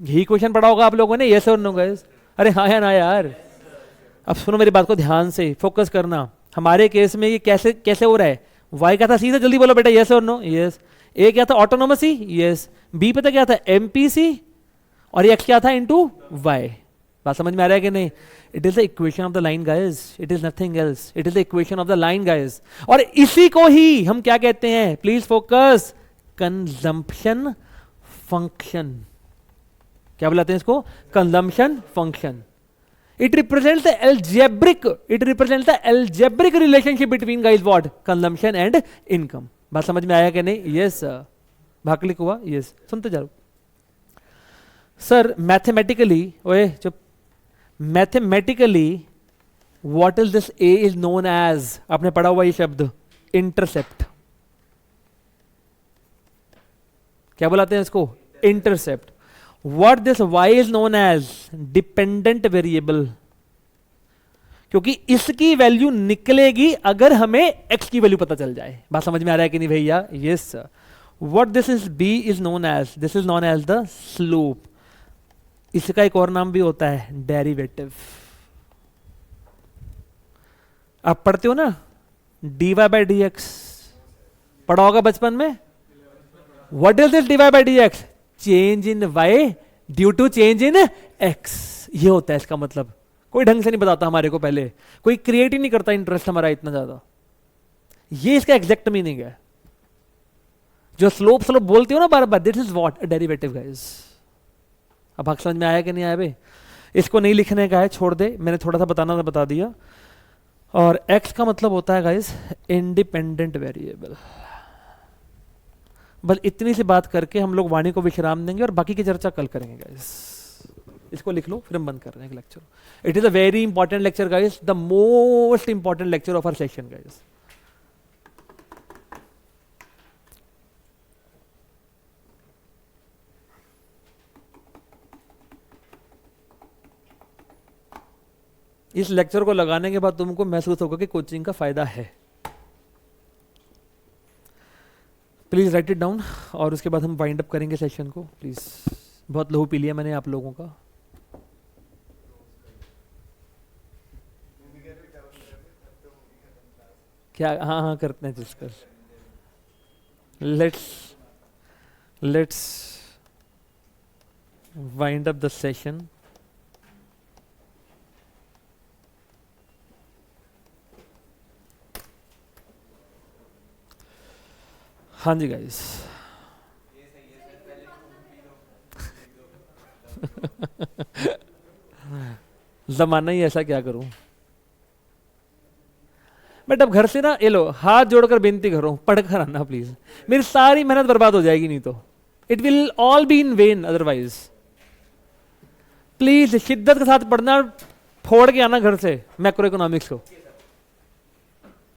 यही इक्वेशन पढ़ा होगा आप लोगों ने, यस और नो गाइस? अरे हाँ या ना यार? अब सुनो मेरी बात को ध्यान से, फोकस करना। हमारे केस में ये कैसे हो रहा है? y क्या था सीधा? जल्दी बोलो बेटा, यस और नो? यस। a क्या था? ऑटोनोमसी, यस। b पता क्या था? एमपीसी। और ये x क्या था? Into y। बात समझ में आ रहा है कि नहीं? It is the equation of the line guys, it is nothing else, it is the equation of the line guys. और इसी को ही हम क्या कहते हैं? Please focus, consumption function. क्या बुलाते हैं इसको? Consumption function. It represents the algebraic relationship between guys what? Consumption and income। बात समझ में आया कि नहीं? Yes sir. भाग क्लिक हुआ? यस। सुनते जा रहा सर। मैथमेटिकली, ओए चुप, mathematically what is this? A is known as, आपने पढ़ा हुआ ये शब्द, इंटरसेप्ट। क्या बुलाते हैं इसको? Intercept. What this y is known as? Dependent variable. क्योंकि इसकी वैल्यू निकलेगी अगर हमें एक्स की वैल्यू पता चल जाए। बात समझ में आ रहा है कि नहीं भैया? Yes sir. What this is B is known as, this is known as the slope. इसका एक और नाम भी होता है डेरिवेटिव। आप पढ़ते हो ना dy बाई डी एक्स, पढ़ा होगा बचपन में। What is this dy by d x? Change in y due to change in x। ये होता है इसका मतलब। कोई ढंग से नहीं बताता हमारे को, पहले कोई क्रिएट ही नहीं करता इंटरेस्ट हमारा इतना ज्यादा। ये इसका एग्जैक्ट मीनिंग है। जो स्लोप स्लोप बोलते हो ना बार बार, this is what derivative guys. अब भाग समझ में आया कि नहीं आया भाई? इसको नहीं लिखने का है, छोड़ दे, मैंने थोड़ा सा बताना था बता दिया। और x का मतलब होता है गाइस इंडिपेंडेंट वेरिएबल। बस इतनी सी बात करके हम लोग वाणी को विश्राम देंगे और बाकी की चर्चा कल करेंगे गाइस। इसको लिख लो, फिर हम बंद कर रहे हैं lecture. It is a very important lecture guys, the most important lecture of our session guys. इस लेक्चर को लगाने के बाद तुमको महसूस होगा कि कोचिंग का फायदा है। प्लीज राइट इट डाउन और उसके बाद हम वाइंड अप करेंगे सेशन को। प्लीज, बहुत लहू पी लिया मैंने आप लोगों का। क्या? हाँ हाँ करते हैं discuss. Let's wind up the session. हाँ जी गाइस। जमाना ही ऐसा, क्या करूं। बट अब घर से ना, ये लो हाथ जोड़कर बेनती कर रहा हूं, पढ़ कर आना प्लीज। मेरी सारी मेहनत बर्बाद हो जाएगी नहीं तो। It will all be in when otherwise. Please शिद्दत के साथ पढ़ना, फोड़ के आना घर से मैक्रो इकोनॉमिक्स को।